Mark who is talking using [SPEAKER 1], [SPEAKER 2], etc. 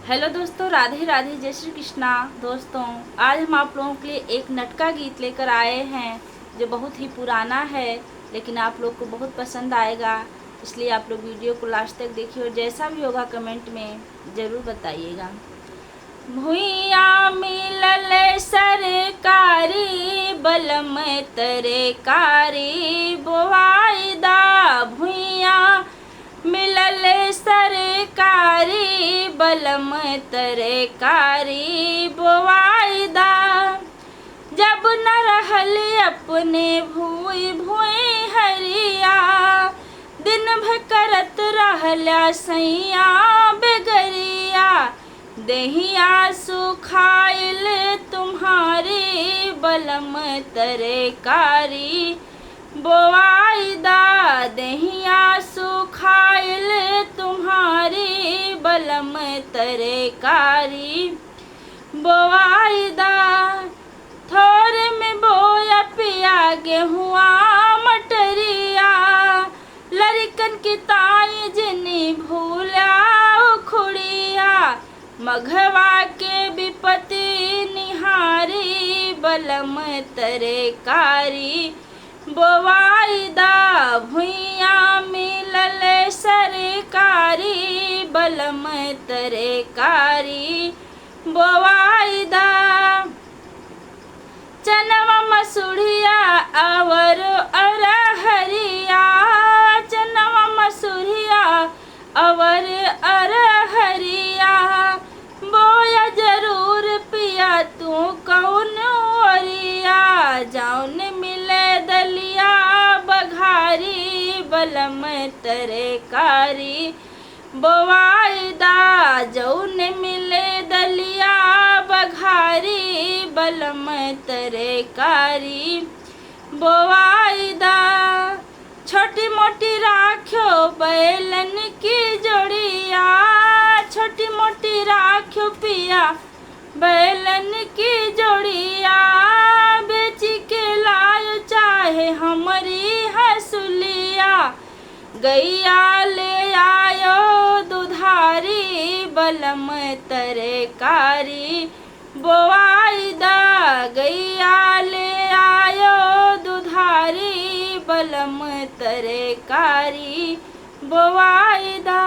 [SPEAKER 1] Hello दोस्तों, राधे राधे, जय श्री कृष्णा। दोस्तों, आज हम आप लोगों के लिए एक नटका गीत लेकर आए हैं जो बहुत ही पुराना है, लेकिन आप लोग को बहुत पसंद आएगा। इसलिए आप लोग वीडियो को लास्ट तक देखिए और जैसा भी होगा कमेंट में ज़रूर बताइएगा। भुइया मिलल सरकारी बलम तरकारी बोवाईदा, भुइया मिलल सरकारी बलम तरकारी बोवाईदा। जब न रहल अपने भूई भूई हरिया, दिन भर करत रहला सैया बेगरिया। दहिया सुखाइल तुम्हारी बलम तरकारी बोवाईदा, दहिया सुखाइल तुम्हारी बलम तरकारी बोवाईदा। थोर में बोया पिया गेहुआ मटरिया, लड़कन की ताई जनी भूला उखुड़िया। मघवा के विपत्ति निहारी बलम तरकारी बोवाईदा, भुइया मिलल सरकारी बलम तरकारी बोवाईदा। चनवा मसूरिया और अरहरिया, चनवा मसूरिया और अरहरिया, बोया जरूर पिया तू कौन ओरिया। जौन मिले दलिया बघारी बलम तरकारी बोवाईदा, जौन मिले दलिया बघारी बलम तरकारी बोवाईदा। छोटी मोटी राखो बैलन की जोड़िया, छोटी मोटी राखो पिया बैलन की जोड़िया। बेची के लायो चाहे हमारी हसुलिया, गैया ले आयो दुधारी बलम तरकारी बोवाईदा। गैया ले आयो दुधारी बलम तरकारी बोवाईदा।